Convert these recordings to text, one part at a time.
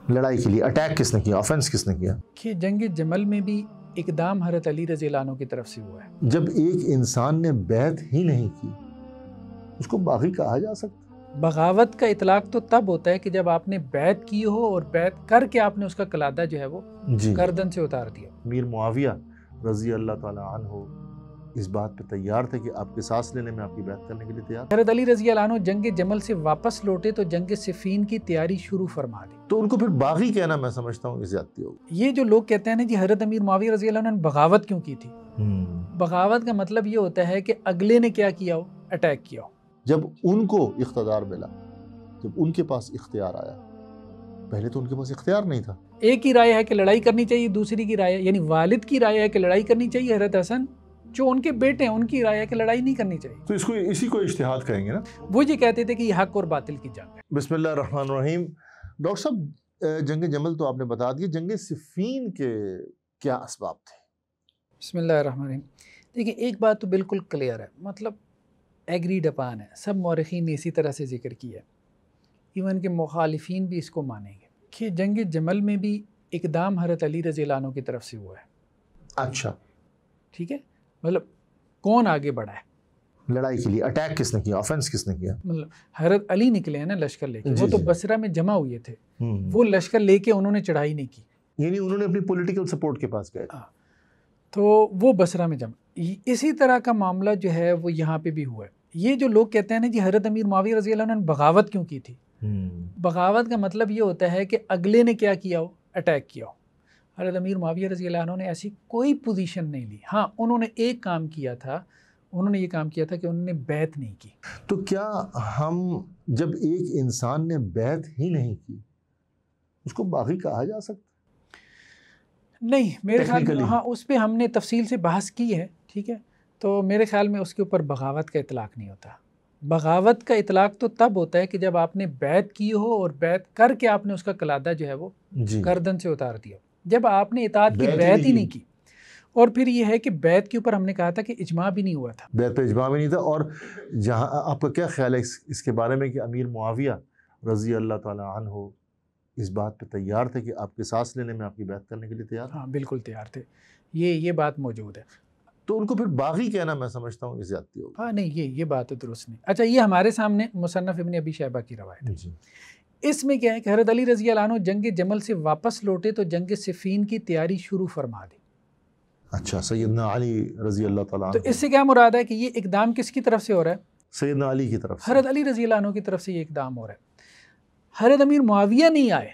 لڑائی کے لیے اٹیک کس نے کیا، آفنس کس نے کیا؟ کہ جنگ جمل میں بھی اقدام حضرت علی رضی اللہ عنہ کی طرف سے ہوا ہے۔ جب ایک انسان نے بیعت ہی نہیں کی اس کو باغی کہا جا سکتا؟ بغاوت کا اطلاق تو تب ہوتا ہے کہ جب آپ نے بیعت کی ہو اور بیعت کر کے آپ نے اس کا قلادہ جو ہے وہ گردن سے اتار دیا۔ امیر معاویہ رضی اللہ تعالی عنہ اس بات پہ تیار تھے کہ آپ کے سانس لینے میں آپ کی بیعت کرنے کے لیے تیار۔ حضرت علی رضی اللہ عنہ جنگ جمل سے واپس لوٹے تو جنگ صفین کی تیاری شروع فرما دی۔ تو ان کو پھر باغی کہنا میں سمجھتا ہوں زیادتی ہوگی۔ یہ جو لوگ کہتے ہیں نا جی حضرت امیر معاویہ رضی اللہ عنہ نے بغاوت کیوں کی تھی، بغاوت کا مطلب یہ ہوتا ہے کہ اگلے نے کیا کیا ہو، اٹیک کیا ہو۔ جب ان کو اقتدار ملا، جب ان کے پاس اختیار آیا، پہلے تو ان کے پاس اختیار نہیں تھا۔ ایک ہی رائے ہے کہ لڑائی کرنی چاہیے، دوسری کی رائے یعنی والد کی رائے ہے کہ لڑائی کرنی چاہیے، حضرت حسن جو ان کے بیٹے ہیں ان کی رائے ہے کہ لڑائی نہیں کرنی چاہیے۔ تو اسی کو اجتہاد کہیں گے نا۔ وہ یہ کہتے تھے کہ یہ حق اور باطل کی جنگ ہے۔ بسم اللہ الرحمن الرحیم۔ ڈاکٹر صاحب جنگ جمل تو آپ نے بتا دیا، جنگ صفین کے کیا اسباب تھے؟ بسم اللہ الرحمن الرحیم۔ دیکھیں ایک بات تو بالکل کلیئر ہے، مطلب ایگریڈ اپان ہے، سب مورخین نے اسی طرح سے ذکر کیا ہے، ایون کہ مخالفین بھی اس کو مانیں گے کہ جنگ جمل میں بھی اقدام حضرت علی رضی اللہ عنہ کی طرف سے ہوا ہے۔ اچھا، ٹھیک ہے، مطلب کون آگے بڑھا ہے لڑائی کے لیے، اٹیک کس نے کیا، آفنس کس نے کیا؟ مطلب حضرت علی نکلے ہیں نا لشکر لے کے، جی وہ تو جی۔ بصرہ میں جمع ہوئے تھے، وہ لشکر لے کے انہوں نے چڑھائی نہیں کی، یعنی انہوں نے اپنی پولیٹیکل سپورٹ کے پاس گئے۔ تو وہ بصرہ میں جمع۔ اسی طرح کا معاملہ جو ہے وہ یہاں پہ بھی ہوا ہے۔ یہ جو لوگ کہتے ہیں نا جی حضرت امیر معاویہ رضی اللہ عنہ نے بغاوت کیوں کی تھی، بغاوت کا مطلب یہ ہوتا ہے کہ اگلے نے کیا کیا ہو، اٹیک کیا ہو۔ حضرت امیر معاویہ رضی اللہ عنہ نے ایسی کوئی پوزیشن نہیں لی۔ ہاں انہوں نے ایک کام کیا تھا، انہوں نے یہ کام کیا تھا کہ انہوں نے بیعت نہیں کی۔ تو کیا ہم جب ایک انسان نے بیعت ہی نہیں کی اس کو باغی کہا جا سکتا؟ نہیں، میرے خیال میں ہاں اس پہ ہم نے تفصیل سے بحث کی ہے، ٹھیک ہے، تو میرے خیال میں اس کے اوپر بغاوت کا اطلاق نہیں ہوتا۔ بغاوت کا اطلاق تو تب ہوتا ہے کہ جب آپ نے بیعت کی ہو اور بیعت کر کے آپ نے اس کا قلادہ جو ہے وہ گردن سے اتار دیا، جب آپ نے اطاعت کی بیعت ہی نہیں کی۔ اور پھر یہ ہے کہ بیعت کے اوپر ہم نے کہا تھا کہ اجماع بھی نہیں ہوا تھا، بیعت پہ اجماع بھی نہیں تھا۔ اور جہاں آپ کا کیا خیال ہے اس کے بارے میں کہ امیر معاویہ رضی اللہ تعالی عنہ اس بات پہ تیار تھے کہ آپ کے سانس لینے میں آپ کی بیعت کرنے کے لیے تیار؟ ہاں بالکل تیار تھے، یہ بات موجود ہے۔ تو ان کو پھر باغی کہنا میں سمجھتا ہوں زیادتی ہوگی۔ ہاں نہیں، یہ بات تو درست نہیں۔ اچھا، یہ ہمارے سامنے مصنف ابن ابی شیبہ کی روایت ہے، جی۔ اس میں کیا ہے کہ حضرت علی رضی اللہ عنہ جنگ جمل سے واپس لوٹے تو جنگ صفین کی تیاری شروع فرما دی۔ اچھا، سیدنا علی رضی اللہ تعالیٰ عنہ۔ تو اس سے کیا مراد ہے کہ یہ اقدام کس کی طرف سے ہو رہا ہے؟ سیدنا علی کی طرف سے، حضرت علی رضی اللہ عنہ کی طرف سے یہ اقدام ہو رہا ہے، حضرت امیر معاویہ نہیں آئے۔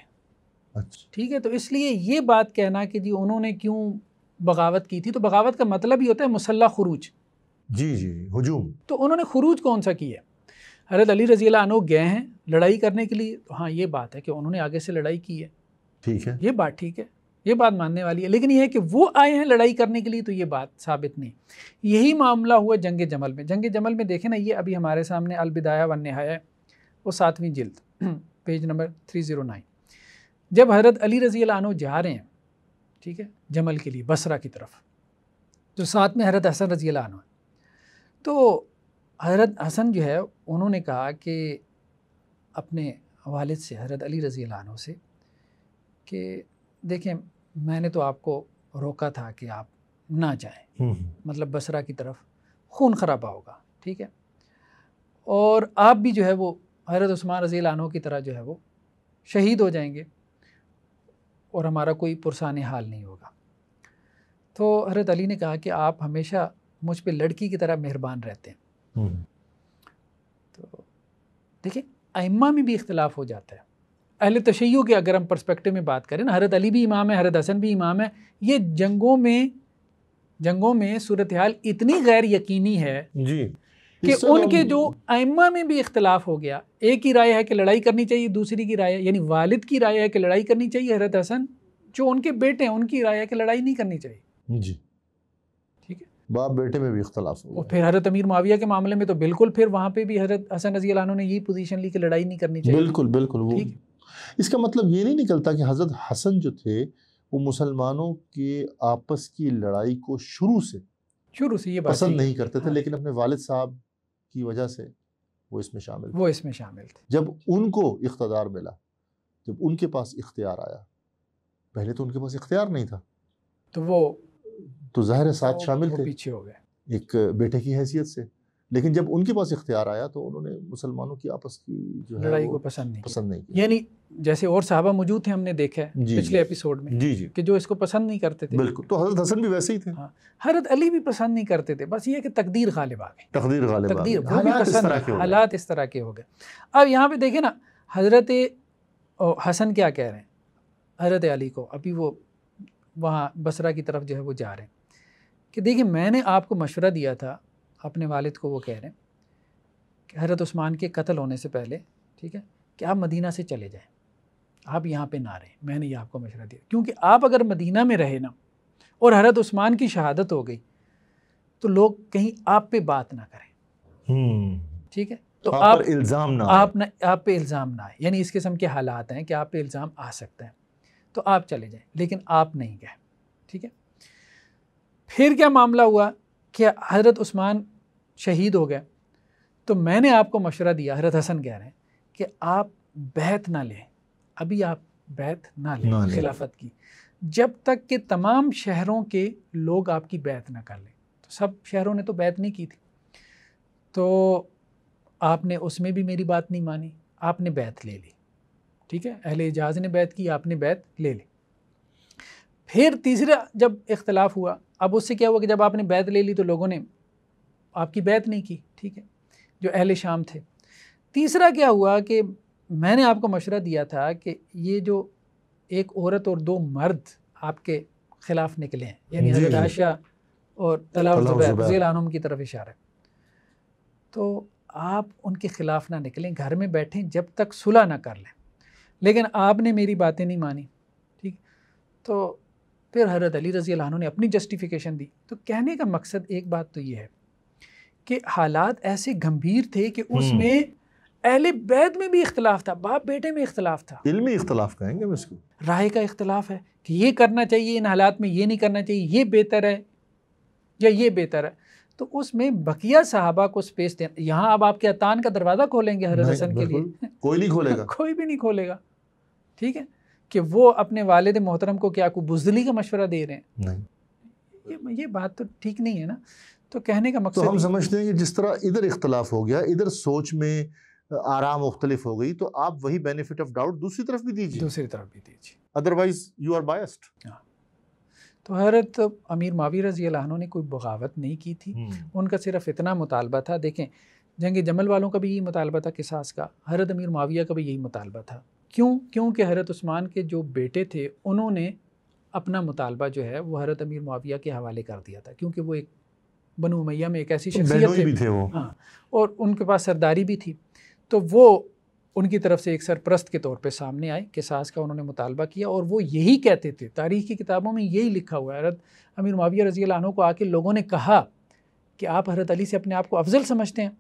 اچھا، ٹھیک ہے، تو اس لیے یہ بات کہنا کہ جی انہوں نے کیوں بغاوت کی تھی، تو بغاوت کا مطلب ہی ہوتا ہے مسلح خروج۔ جی جی، ہجوم۔ تو انہوں نے خروج کون سا کیا ہے؟ حضرت علی رضی اللہ عنہ گئے ہیں لڑائی کرنے کے لیے، تو ہاں یہ بات ہے کہ انہوں نے آگے سے لڑائی کی ہے، ٹھیک ہے، یہ بات ٹھیک ہے، یہ بات ماننے والی ہے، لیکن یہ ہے کہ وہ آئے ہیں لڑائی کرنے کے لیے تو یہ بات ثابت نہیں۔ یہی معاملہ ہوا جنگ جمل میں۔ جنگ جمل میں دیکھیں نا، یہ ابھی ہمارے سامنے البدایہ والنہایہ، وہ 7ویں جلد، پیج نمبر 309۔ جب حضرت علی رضی اللہ عنہ جا رہے ہیں، ٹھیک ہے، جمل کے لیے بصرہ کی طرف، جو ساتھ میں حضرت حسن رضی اللہ عنہ ہے، تو حضرت حسن جو ہے انہوں نے کہا کہ اپنے والد سے، حضرت علی رضی اللہ عنہ سے، کہ دیکھیں میں نے تو آپ کو روکا تھا کہ آپ نہ جائیں، مطلب بصرہ کی طرف خون خرابہ ہوگا، ٹھیک ہے، اور آپ بھی جو ہے وہ حضرت عثمان رضی اللہ عنہ کی طرح جو ہے وہ شہید ہو جائیں گے اور ہمارا کوئی پرسان حال نہیں ہوگا۔ تو حضرت علی نے کہا کہ آپ ہمیشہ مجھ پہ لڑکی کی طرح مہربان رہتے ہیں۔ تو دیکھیں ائمہ میں بھی اختلاف ہو جاتا ہے، اہل تشیع کے اگر ہم پرسپیکٹو میں بات کریں نا، حضرت علی بھی امام ہے، حضرت حسن بھی امام ہے، یہ جنگوں میں صورتحال اتنی غیر یقینی ہے جی کہ ان کے جو ائمہ میں بھی اختلاف ہو گیا۔ ایک ہی رائے ہے کہ لڑائی کرنی چاہیے، دوسری کی رائے یعنی والد کی رائے ہے کہ لڑائی کرنی چاہیے، حضرت حسن جو ان کے بیٹے ہیں ان کی رائے ہے کہ لڑائی نہیں کرنی چاہیے۔ جی، ٹھیک ہے، باپ بیٹے میں بھی اختلاف ہو اور گیا۔ پھر حضرت امیر معاویہ کے معاملے میں تو بالکل پھر وہاں پہ بھی حضرت حسن رضی اللہ عنہ نے یہی پوزیشن لی کہ لڑائی نہیں کرنی چاہیے۔ بالکل بالکل، وہ اس کا مطلب یہ نہیں نکلتا کہ حضرت حسن جو تھے وہ مسلمانوں کے آپس کی لڑائی کو شروع سے یہ بات پسند نہیں کرتے تھے، لیکن اپنے والد صاحب کی وجہ سے وہ اس میں شامل تھے۔ تھے۔ جب ان کو اقتدار ملا جب ان کے پاس اختیار آیا، پہلے تو ان کے پاس اختیار نہیں تھا، تو وہ تو ظاہر ہے ساتھ شامل وہ تھے پیچھے ہو گئے ایک بیٹے کی حیثیت سے، لیکن جب ان کے پاس اختیار آیا تو انہوں نے مسلمانوں کی آپس کی جو ہے لڑائی وہ کو پسند نہیں نہیں کیا۔ یعنی جیسے اور صحابہ موجود تھے، ہم نے دیکھا ہے جی پچھلے ایپیسوڈ میں جی کہ جو اس کو پسند نہیں کرتے تھے، بالکل، تو حضرت حسن بھی ویسے ہی تھے، ہاں حضرت علی بھی پسند نہیں کرتے تھے، بس یہ کہ تقدیر غالب آ گئی، تقدیر غالب آ تقدیر گئی، وہ بھی حالات اس پسند، طرح کے ہو گئے۔ حالات اس طرح کے ہو گئے۔ اب یہاں پہ دیکھیں نا، حضرت حسن کیا کہہ رہے ہیں حضرت علی کو، ابھی وہ وہاں بصرہ کی طرف جو ہے وہ جا رہے ہیں کہ دیکھیں میں نے آپ کو مشورہ دیا تھا، اپنے والد کو وہ کہہ رہے ہیں کہ حضرت عثمان کے قتل ہونے سے پہلے، ٹھیک ہے، کہ آپ مدینہ سے چلے جائیں، آپ یہاں پہ نہ رہیں، میں نے یہ آپ کو مشورہ دیا، کیونکہ آپ اگر مدینہ میں رہے نا اور حضرت عثمان کی شہادت ہو گئی تو لوگ کہیں آپ پہ بات نہ کریں، ٹھیک ہے، تو آپ پر الزام نہ آئے، آپ پہ الزام نہ آئے، یعنی اس قسم کے حالات ہیں کہ آپ پہ الزام آ سکتا ہے، تو آپ چلے جائیں، لیکن آپ نہیں گئے، ٹھیک ہے۔ پھر کیا معاملہ ہوا کہ حضرت عثمان شہید ہو گئے، تو میں نے آپ کو مشورہ دیا، حضرت حسن کہہ رہے ہیں کہ آپ بیعت نہ لیں، ابھی آپ بیعت نہ لیں خلافت کی، جب تک کہ تمام شہروں کے لوگ آپ کی بیعت نہ کر لیں۔ تو سب شہروں نے تو بیعت نہیں کی تھی، تو آپ نے اس میں بھی میری بات نہیں مانی، آپ نے بیعت لے لی، ٹھیک ہے، اہل حجاز نے بیعت کی، آپ نے بیعت لے لی۔ پھر تیسرا جب اختلاف ہوا، اب اس سے کیا ہوا کہ جب آپ نے بیعت لے لی تو لوگوں نے آپ کی بیعت نہیں کی، ٹھیک ہے، جو اہل شام تھے۔ تیسرا کیا ہوا کہ میں نے آپ کو مشورہ دیا تھا کہ یہ جو ایک عورت اور دو مرد آپ کے خلاف نکلے ہیں، یعنی حضرت عائشہ اور طلحہ اور زبیر رضی اللہ عنہم کی طرف اشارہ ہے، تو آپ ان کے خلاف نہ نکلیں، گھر میں بیٹھیں جب تک صلح نہ کر لیں، لیکن آپ نے میری باتیں نہیں مانی، ٹھیک۔ تو پھر حضرت علی رضی اللہ عنہ نے اپنی جسٹیفیکیشن دی۔ تو کہنے کا مقصد ایک بات تو یہ ہے کہ حالات ایسے گمبھیر تھے کہ اس میں اہل بیت میں بھی اختلاف تھا، باپ بیٹے میں اختلاف تھا، علمی اختلاف کہیں گے اس کو، رائے کا اختلاف ہے کہ یہ کرنا چاہیے ان حالات میں، یہ نہیں کرنا چاہیے، یہ بہتر ہے یا یہ بہتر ہے۔ تو اس میں بقیہ صحابہ کو سپیس دینا، یہاں اب آپ کے عطان کا دروازہ کھولیں گے حضرت حسن کے لیے، کوئی نہیں کھولے گا، کوئی بھی نہیں کھولے گا، ٹھیک ہے، کہ وہ اپنے والد محترم کو کیا کوئی بزدلی کا مشورہ دے رہے ہیں، نہیں، یہ بات تو ٹھیک نہیں ہے نا۔ تو کہنے کا مقصد تو ہم سمجھتے ہیں کہ جس طرح ادھر اختلاف ہو گیا، ادھر سوچ میں آرا مختلف ہو گئی، تو آپ وہی بینیفٹ آف ڈاؤٹ دوسری طرف بھی دیجیے، دوسری طرف بھی دیجیے، ادروائز یو آر بائسڈ۔ تو حضرت امیر معاویہ رضی اللہ عنہ نے کوئی بغاوت نہیں کی تھی، ان کا صرف اتنا مطالبہ تھا، دیکھیں جنگ جمل والوں کا بھی یہی مطالبہ تھا قصاص کا، حضرت امیر معاویہ کا بھی یہی مطالبہ تھا۔ کیونکہ حضرت عثمان کے جو بیٹے تھے انہوں نے اپنا مطالبہ جو ہے وہ حضرت امیر معاویہ کے حوالے کر دیا تھا، کیونکہ وہ ایک بنو امیہ میں ایک ایسی شخصیت تھے، ہاں، اور ان کے پاس سرداری بھی تھی، تو وہ ان کی طرف سے ایک سرپرست کے طور پہ سامنے آئے، قصاص کا انہوں نے مطالبہ کیا، اور وہ یہی کہتے تھے، تاریخ کی کتابوں میں یہی لکھا ہوا ہے، حضرت امیر معاویہ رضی اللہ عنہ کو آ کے لوگوں نے کہا کہ آپ حضرت علی سے اپنے آپ کو افضل سمجھتے ہیں،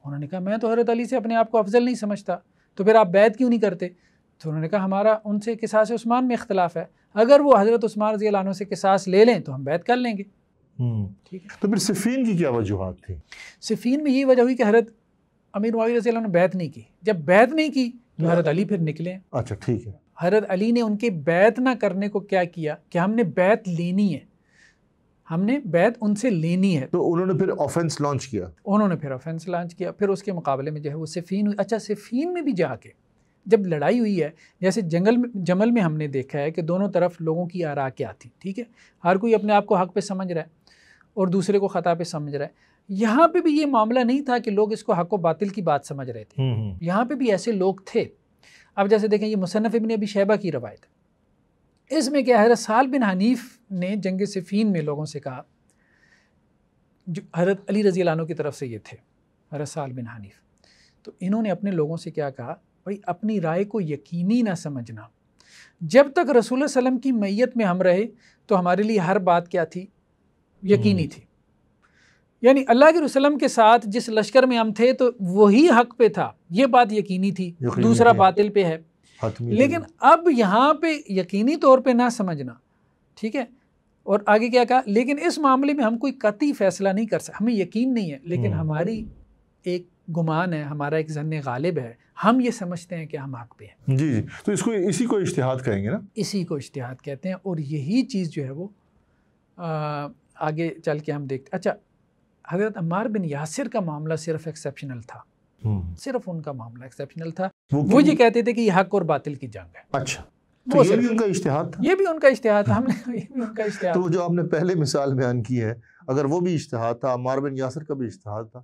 انہوں نے کہا میں تو حضرت علی سے اپنے آپ کو افضل نہیں سمجھتا، تو پھر آپ بیعت کیوں نہیں کرتے؟ تو انہوں نے کہا ہمارا ان سے قصاص عثمان میں اختلاف ہے، اگر وہ حضرت عثمان رضی اللہ عنہ سے قصاص لے لیں تو ہم بیعت کر لیں گے، ٹھیک ہے۔ تو پھر صفین کی کیا وجوہات تھی؟ صفین میں یہی وجہ ہوئی کہ حضرت امیر معاویہ رضی اللہ عنہ نے بیعت نہیں کی، جب بیعت نہیں کی تو حضرت علی پھر نکلے۔ اچھا ٹھیک ہے، حضرت علی نے ان کے بیعت نہ کرنے کو کیا کیا کہ ہم نے بیعت لینی ہے، ہم نے بیعت ان سے لینی ہے، تو انہوں نے پھر آفنس لانچ کیا، انہوں نے پھر آفنس لانچ کیا، پھر اس کے مقابلے میں جو ہے وہ صفین ہوئی۔ اچھا صفین میں بھی جا کے جب لڑائی ہوئی ہے، جیسے جمل میں ہم نے دیکھا ہے کہ دونوں طرف لوگوں کی آراء کیا تھی، ٹھیک ہے، ہر کوئی اپنے آپ کو حق پہ سمجھ رہا ہے اور دوسرے کو خطا پہ سمجھ رہا ہے۔ یہاں پہ بھی یہ معاملہ نہیں تھا کہ لوگ اس کو حق و باطل کی بات سمجھ رہے تھے، یہاں پہ بھی ایسے لوگ تھے۔ اب جیسے دیکھیں یہ مصنف ابن ابی شیبہ کی روایت ہے، اس میں کیا حضرت سہل بن حنیف نے جنگ صفین میں لوگوں سے کہا، جو حضرت علی رضی اللہ عنہ کی طرف سے یہ تھے حضرت سہل بن حنیف، تو انہوں نے اپنے لوگوں سے کیا کہا، بھائی اپنی رائے کو یقینی نہ سمجھنا، جب تک رسول اللہ علیہ وسلم کی میت میں ہم رہے تو ہمارے لیے ہر بات کیا تھی، یقینی تھی، یعنی اللہ کے رسول کے ساتھ جس لشکر میں ہم تھے تو وہی حق پہ تھا، یہ بات یقینی تھی، دوسرا باطل پہ ہے، لیکن اب یہاں پہ یقینی طور پہ نہ سمجھنا، ٹھیک ہے۔ اور آگے کیا کہا، لیکن اس معاملے میں ہم کوئی قطعی فیصلہ نہیں کر سکتے، ہمیں یقین نہیں ہے، لیکن ہماری ایک گمان ہے، ہمارا ایک ظن غالب ہے، ہم یہ سمجھتے ہیں کہ ہم حق پہ ہیں. جی جی، تو اسی کو اجتہاد کہیں گے نا. اسی کو اجتہاد کہتے ہیں. اور یہی چیز جو ہے وہ آگے چل کے ہم دیکھتے. اچھا، حضرت عمار بن یاسر کا معاملہ صرف ایکسیپشنل تھا. صرف ان کا معاملہ ایکسیپشنل تھا. وہ یہ کہتے تھے کہ یہ حق اور باطل کی جنگ ہے. اچھا، تو یہ بھی ان کا اجتہاد تھا. یہ بھی ان کا اجتہاد تھا. یہ بھی ان کا اجتہاد. تو جو آپ نے پہلے مثال بیان کی ہے، اگر وہ بھی اجتہاد تھا، عمار بن یاسر کا بھی اجتہاد تھا،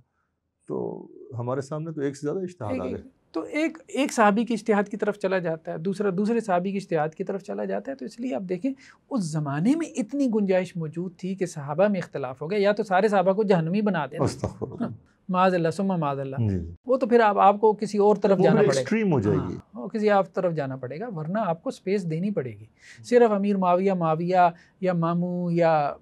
تو ہمارے سامنے تو ایک سے زیادہ اجتہاد آ گئے. تو ایک صحابی کی اجتہاد کی طرف چلا جاتا ہے، دوسرے صحابی کی اجتہاد کی طرف چلا جاتا ہے. تو اس لیے آپ دیکھیں اس زمانے میں اتنی گنجائش موجود تھی کہ صحابہ میں اختلاف ہو گیا. یا تو سارے صحابہ کو جہنمی بنا دینا، معاذ اللہ ثم معاذ اللہ. وہ تو پھر آپ کو کسی اور طرف جانا پڑے گا، ایکسٹریم ہو جائے گی، کسی اور طرف جانا پڑے گا. ورنہ آپ کو سپیس دینی پڑے گی. صرف امیر معاویہ یا ماموں یا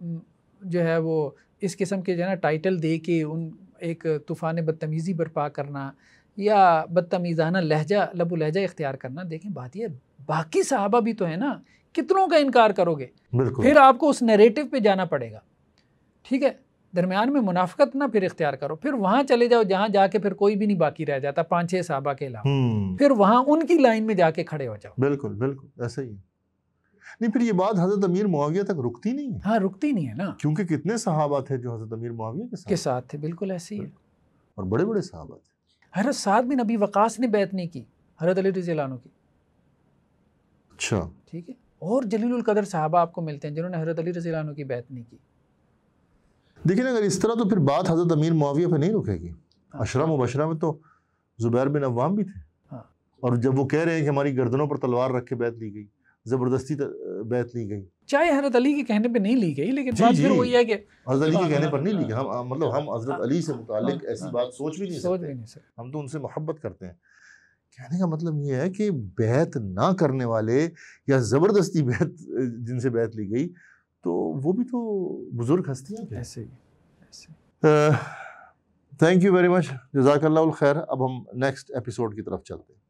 جو ہے وہ اس قسم کے جو ہے نا ٹائٹل دے کے ان ایک طوفان بدتمیزی برپا کرنا یا بدتمیزانہ لب و لہجہ اختیار کرنا. دیکھیں بات یہ باقی صحابہ بھی تو ہیں نا، کتنوں کا انکار کرو گے؟ پھر آپ کو اس نیریٹو پہ جانا پڑے گا. ٹھیک ہے، درمیان میں منافقت نہ پھر اختیار کرو. پھر وہاں چلے جاؤ جہاں جا کے پھر کوئی بھی نہیں باقی رہ جاتا 5-6 صحابہ کے علاوہ. پھر وہاں ان کی لائن میں جا کے کھڑے ہو جاؤ. بالکل بالکل ایسا ہی ہے. نہیں، پھر یہ بات حضرت امیر معاویہ تک رکتی نہیں ہے. ہاں، رکتی نہیں ہے نا، کیونکہ کتنے صحابہ تھے جو حضرت امیر معاویہ کے ساتھ تھے. بالکل ایسے ہی ہے. اور بڑے بڑے صحابہ تھے. حضرت سعد بن ابی وقاص نے بیعت نہیں کی حضرت علی رضی اللہ عنہ کی. اچھا، ٹھیک ہے. اور جلیل القدر صحابہ آپ کو ملتے ہیں جنہوں نے حضرت علی رضی اللہ عنہ کی بیعت نہیں کی. دیکھیں اگر اس طرح تو پھر بات حضرت امیر معاویہ پہ نہیں رکے گی. عشرہ مبشرہ میں تو زبیر بن عوام بھی تھے. اور جب وہ کہہ رہے ہیں کہ ہماری گردنوں پر تلوار رکھ کے بیعت لی گئی، زبردستی بیعت لی گئی، چاہے حضرت علی کے کہنے پہ نہیں لی گئی، لیکن بات پھر وہی ہے کہ حضرت علی کے کہنے پر نہیں لی گئی. ہم حضرت علی سے متعلق ایسی بات سوچ بھی نہیں سکتے. ہم تو ان سے محبت کرتے ہیں. کہنے کا مطلب یہ ہے کہ بیعت نہ کرنے والے یا زبردستی بیعت جن سے بیعت لی گئی تو وہ بھی تو بزرگ ہستیاں تھے. ایسے تھینک یو ویری مچ، جزاک اللہ الخیر. اب ہم نیکسٹ ایپیسوڈ کی طرف چلتے ہیں.